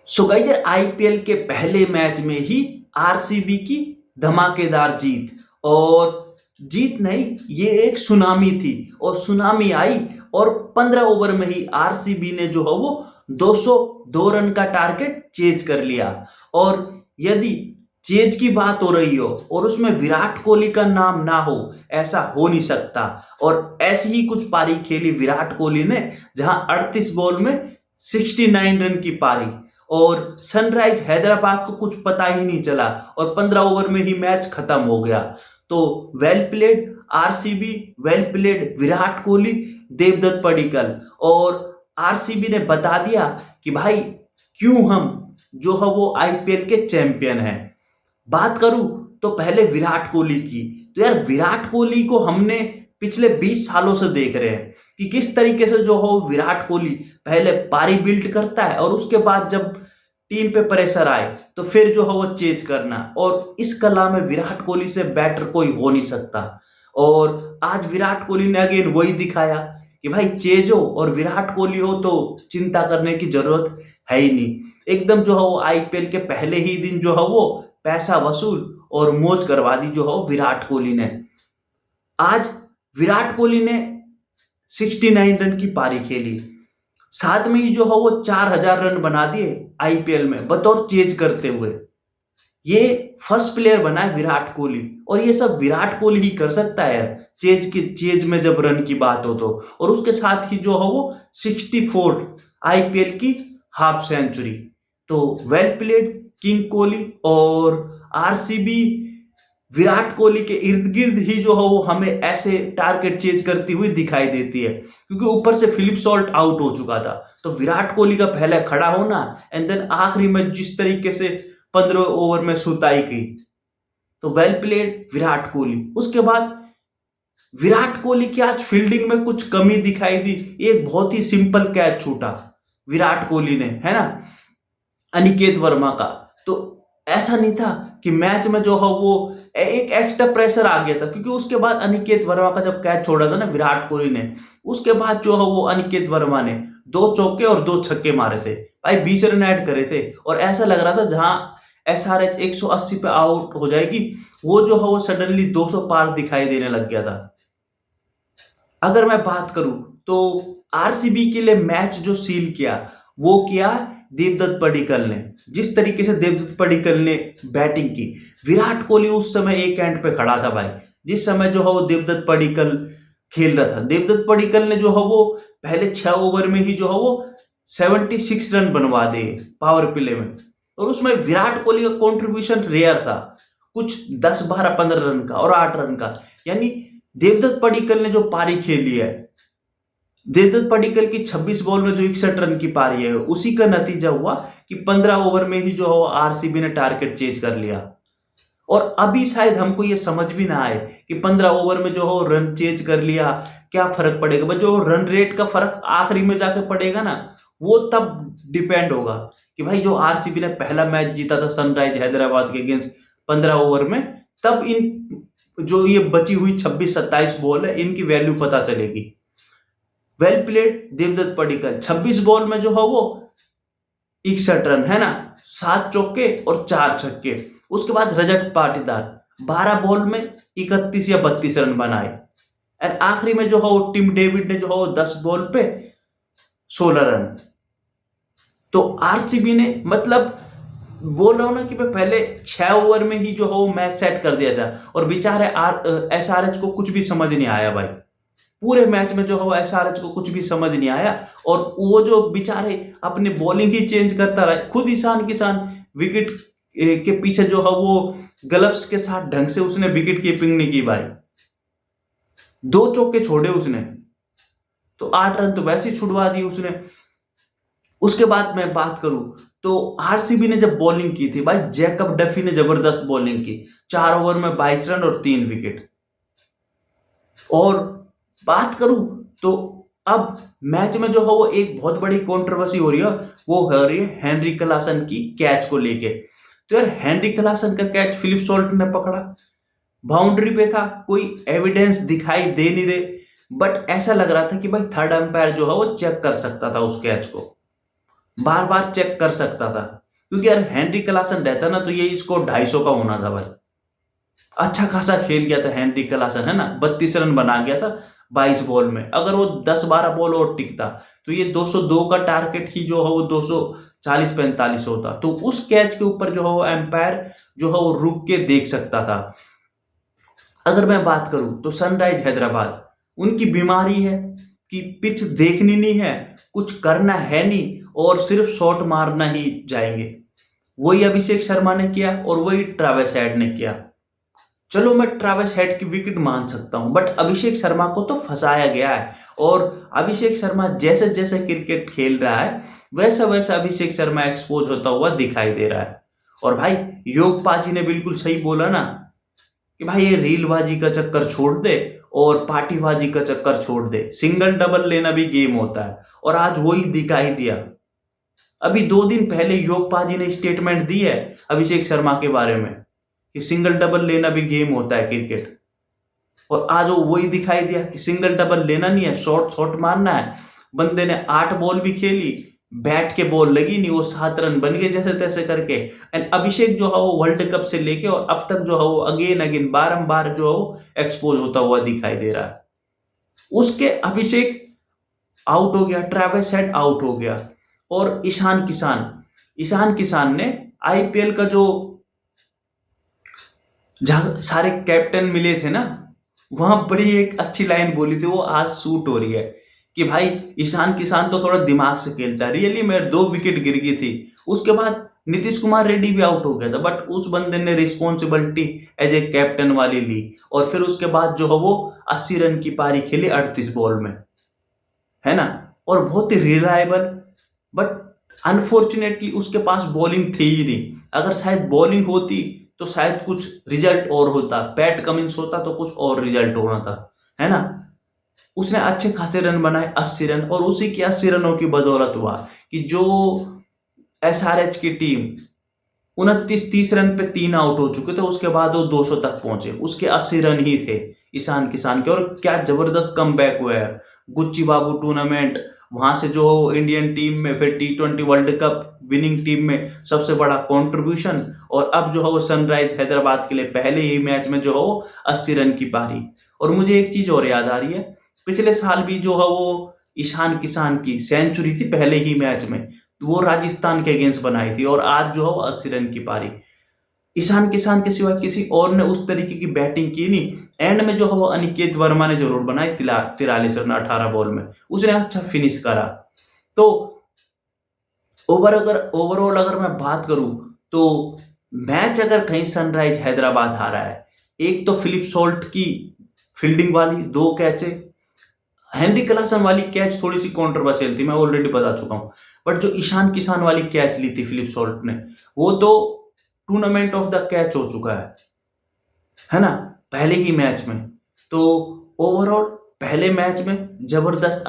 So guys यार IPL के पहले मैच में ही आरसीबी की धमाकेदार जीत। और जीत नहीं, ये एक सुनामी थी। और सुनामी आई और 15 ओवर में ही आरसीबी ने जो है वो 202 रन का टारगेट चेज कर लिया। और यदि चेज की बात हो रही हो और उसमें विराट कोहली का नाम ना हो, ऐसा हो नहीं सकता। और ऐसी ही कुछ पारी खेली विराट कोहली ने, जहां 38 बॉल में 69 रन की पारी। और सनराइज हैदराबाद को कुछ पता ही नहीं चला और 15 ओवर में ही मैच खत्म हो गया। तो well played RCB, well played Virat Kohli, Devdutt Padikkal. और आरसीबी ने बता दिया कि भाई क्यों हम जो है वो आईपीएल के चैंपियन हैं। बात करूं तो पहले विराट कोहली की। तो यार विराट कोहली को हमने पिछले 20 सालों से देख रहे हैं कि किस तरीके से जो हो विराट कोहली पहले पारी बिल्ड करता है और उसके बाद जब टीम पे प्रेशर आए तो फिर जो है वो चेज करना। और इस कला में विराट कोहली से बेटर कोई हो नहीं सकता। और आज विराट कोहली ने अगेन वही दिखाया कि भाई चेज हो और विराट कोहली हो तो चिंता करने की जरूरत है ही नहीं। एकदम जो है वो आईपीएल के पहले ही दिन जो है वो पैसा वसूल और मौज करवा दी जो है विराट कोहली ने। आज विराट कोहली ने 69 रन की पारी खेली, साथ में ही जो है वो 4000 रन बना दिए आईपीएल में बतौर चेज करते हुए। ये फर्स्ट प्लेयर बना है विराट कोहली और ये सब विराट कोहली ही कर सकता है चेज में जब रन की बात हो तो। और उसके साथ ही जो है वो 64 आईपीएल की हाफ सेंचुरी। तो वेल प्लेड किंग कोहली। और आरसीबी विराट कोहली के इर्द गिर्द ही जो है वो हमें ऐसे टारगेट चेज करती हुई दिखाई देती है, क्योंकि ऊपर से फिलिप सॉल्ट आउट हो चुका था। तो विराट कोहली का पहले खड़ा होना एंड देन आखिरी में जिस तरीके से 15 ओवर में सुताई की, तो वेल प्लेड विराट कोहली। उसके बाद विराट कोहली की आज फील्डिंग में कुछ कमी दिखाई दी। एक बहुत ही सिंपल कैच छूटा विराट कोहली ने, है ना, अनिकेत वर्मा का। तो ऐसा नहीं था कि मैच में जो है वो एक एक्स्ट्रा प्रेशर आ गया था, क्योंकि उसके बाद अनिकेत वर्मा का जब कैच छोड़ा था ना विराट कोहली ने, उसके बाद जो है वो अनिकेत वर्मा ने 2 चौके और 2 छक्के मारे थे भाई, 20 रन ऐड करे थे। और ऐसा लग रहा था जहां एसआरएच 180 पे आउट हो जाएगी, वो जो है वो सडनली 200 पार दिखाई देने लग गया था। अगर मैं बात करूं तो आरसीबी के लिए मैच जो सील किया वो किया देवदत्त पडिक्कल ने। जिस तरीके से देवदत्त पडिक्कल ने बैटिंग की, विराट कोहली उस समय एक एंड पे खड़ा था भाई, जिस समय जो है वो देवदत्त पडिक्कल खेल रहा था। देवदत्त पडिक्कल ने जो है वो पहले 6 ओवर में ही जो है वो 76 रन बनवा दिए पावर प्ले में। और उसमें विराट कोहली का कंट्रीब्यूशन रेयर था, कुछ 10 12 15 रन का और 8 रन का। यानी देवदत्त पडिक्कल ने जो पारी खेली है, देवदत्त पडिक्कल की 26 बॉल में जो 61 रन की पारी है, उसी का नतीजा हुआ कि 15 ओवर में ही जो है आरसीबी ने टारगेट चेज कर लिया। और अभी शायद हमको ये समझ भी ना आए कि 15 ओवर में जो हो रन चेज कर लिया क्या फर्क पड़ेगा। बट जो रन रेट का फर्क आखिरी में जाके पड़ेगा ना, वो तब डिपेंड होगा कि भाई जो आरसीबी ने पहला मैच जीता था सनराइज हैदराबाद के अगेंस्ट 15 ओवर में, तब इन जो ये बची हुई 26-27 बॉल है इनकी वैल्यू पता चलेगी। Well played Devdutt Padikkal, 26 ball में जो है वो 61 रन, है ना, 7 चौके और 4 छक्के। उसके बाद रजत पाटीदार 12 बॉल में 31 या 32 रन बनाए। और आखिरी में जो है वो टिम डेविड ने जो है वो 10 बॉल पे 16 रन। तो आरसीबी ने मतलब बोल रहा हूं ना कि पहले 6 ओवर में ही जो है वो मैच सेट कर दिया था। और बेचारे एसआरएच को कुछ भी समझ नहीं आया भाई, पूरे मैच में जो है एसआरएच को कुछ भी समझ नहीं आया। और वो जो बेचारे अपनी बॉलिंग ही चेंज करता रहा, खुद ईशान किसान विकेट के पीछे जो है वो ग्लव्स के साथ ढंग से उसने विकेट कीपिंग नहीं की भाई, 2 चौके छोड़े उसने, तो 8 रन तो वैसे ही छुड़वा दी उसने। उसके बाद मैं बात करूं तो आरसीबी ने जब बॉलिंग की थी भाई, जैकब डफी ने जबरदस्त बॉलिंग की, 4 ओवर में 22 रन और 3 विकेट। और बात करूं तो अब मैच में जो है वो एक बहुत बड़ी कंट्रोवर्सी हो रही है, वो हो रही है हेनरी क्लासन की कैच को लेके। तो यार हेनरी क्लासन का कैच फिलिप सॉल्ट ने पकड़ा, बाउंड्री पे था, कोई एविडेंस दिखाई दे नहीं रहे, बट ऐसा लग रहा था कि भाई थर्ड अंपायर जो है वो चेक कर सकता था उस कैच को। बार बार चेक कर सकता था, क्योंकि यार हेनरी क्लासन रहता ना तो ये स्कोर 250 का होना था भाई। अच्छा खासा खेल गया था हेनरी क्लासन, है ना, 32 रन बना गया था 22 बॉल में। अगर वो 10-12 बॉल और टिकता तो ये 202 का टारगेट ही जो है वो 240-45 होता। तो उस कैच के ऊपर जो है वो एम्पायर जो है वो रुक के देख सकता था। अगर मैं बात करूं तो सनराइज हैदराबाद, उनकी बीमारी है कि पिच देखनी नहीं है, कुछ करना है नहीं और सिर्फ शॉट मारना ही जाएंगे। वही अभिषेक शर्मा ने किया और वही ट्रेविस हेड ने किया। चलो मैं ट्रेविस हेड की विकेट मान सकता हूं, बट अभिषेक शर्मा को तो फंसाया गया है। और अभिषेक शर्मा जैसे जैसे क्रिकेट खेल रहा है वैसा वैसा अभिषेक शर्मा एक्सपोज होता हुआ दिखाई दे रहा है। और भाई योग पाजी ने बिल्कुल सही बोला ना कि भाई ये रीलबाजी का चक्कर छोड़ दे और पार्टीबाजी का चक्कर छोड़ दे, सिंगल डबल लेना भी गेम होता है। और आज वही दिखाई दिया। अभी 2 दिन पहले योग पाजी ने स्टेटमेंट दी है अभिषेक शर्मा के बारे में कि सिंगल डबल लेना भी गेम होता है क्रिकेट। और आज वो वही दिखाई दिया कि सिंगल डबल लेना नहीं है, शॉर्ट शॉट मारना है। बंदे ने 8 बॉल भी खेली, बैट के बॉल लगी नहीं, वो 7 रन बन गए जैसे तैसे करके। एंड अभिषेक जो है वो वर्ल्ड कप से लेके और अब तक जो है वो अगेन अगेन बारंबार जो है वो एक्सपोज होता हुआ दिखाई दे रहा है। उसके अभिषेक आउट हो गया, ट्रेविस हेड आउट हो गया और ईशान किसान ने आईपीएल का जो जहां सारे कैप्टन मिले थे ना, वहां बड़ी एक अच्छी लाइन बोली थी, वो आज सूट हो रही है कि भाई ईशान किसान तो थोड़ा दिमाग से खेलता है। रियली मेरे 2 विकेट गिर गई थी, उसके बाद नीतीश कुमार रेड्डी भी आउट हो गया था, बट उस बंदे ने रिस्पॉन्सिबिलिटी एज ए कैप्टन वाली ली। और फिर उसके बाद जो है वो 80 रन की पारी खेली 38 बॉल में, है ना, और बहुत ही रिलायबल। बट अनफॉर्चुनेटली उसके पास बॉलिंग थी ही नहीं। अगर शायद बॉलिंग होती तो शायद कुछ रिजल्ट और होता, पैट कमिंस होता तो कुछ और रिजल्ट होना था, है ना। उसने अच्छे खासे रन बनाए 80 रन, और उसी के 80 रनों की बदौलत हुआ कि जो एसआरएच की टीम 29-30 रन पे 3 आउट हो चुके थे, उसके बाद वो 200 तक पहुंचे। उसके 80 रन ही थे ईशान किसान के। और क्या जबरदस्त कमबैक हुआ है। गुच्ची बाबू टूर्नामेंट, वहां से जो इंडियन टीम में, फिर T20 world cup winning team में सबसे बड़ा कंट्रीब्यूशन, और अब जो है वो सनराइज हैदराबाद के लिए पहले ही मैच में जो है वो 80 रन की पारी। और मुझे एक चीज और याद आ रही है, पिछले साल भी जो है वो ईशान किसान की सेंचुरी थी पहले ही मैच में, वो राजस्थान के अगेंस्ट बनाई थी। और आज जो है वो 80 रन की पारी। ईशान किसान के सिवा किसी और ने उस तरीके की बैटिंग की नहीं। एंड में जो है वो अनिकेत वर्मा ने जरूर बनाई 43 रन 18 बॉल में, उसने अच्छा फिनिश करा। तो ओवरऑल अगर मैं बात करूं तो मैच अगर कहीं सनराइज हैदराबाद हारा है, एक तो फिलिप सॉल्ट की फील्डिंग वाली 2 कैचे, हेनरी क्लासन वाली कैच थोड़ी सी कंट्रोवर्शियल थी, मैं ऑलरेडी बता चुका हूं। बट जो ईशान किसान वाली कैच ली थी फिलिप सॉल्ट ने, वो तो टूर्नामेंट ऑफ द कैच हो चुका है ना, पहले ही मैच में। तो ओवरऑल पहले मैच में जबरदस्त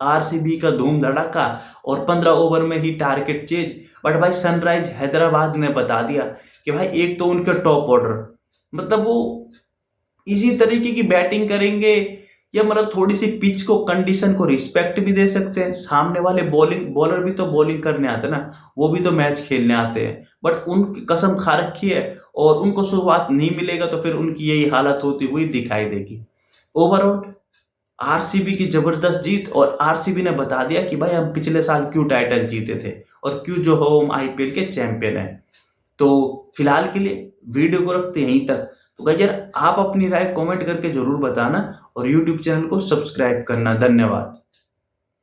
आरसीबी का धूम धड़ाका और 15 ओवर में ही टारगेट चेज। बट भाई सनराइज हैदराबाद ने बता दिया कि भाई एक तो उनके टॉप ऑर्डर, मतलब वो इसी तरीके की बैटिंग करेंगे, या मतलब थोड़ी सी पिच को कंडीशन को रिस्पेक्ट भी दे सकते हैं। सामने वाले बॉलर भी तो बॉलिंग करने आते हैं ना, वो भी तो मैच खेलने आते हैं। बट उनकी कसम खा रखी है और उनको शुरुआत नहीं मिलेगा तो फिर उनकी यही हालत होती हुई दिखाई देगी। ओवरऑल आरसीबी की जबरदस्त जीत, और आरसीबी ने बता दिया कि भाई हम पिछले साल क्यों टाइटल जीते थे और क्यों जो हो हम आईपीएल के चैंपियन हैं। तो फिलहाल के लिए वीडियो को रखते हैं यहीं तक। तो गाइस यार आप अपनी राय कमेंट करके जरूर बताना और यूट्यूब चैनल को सब्सक्राइब करना। धन्यवाद।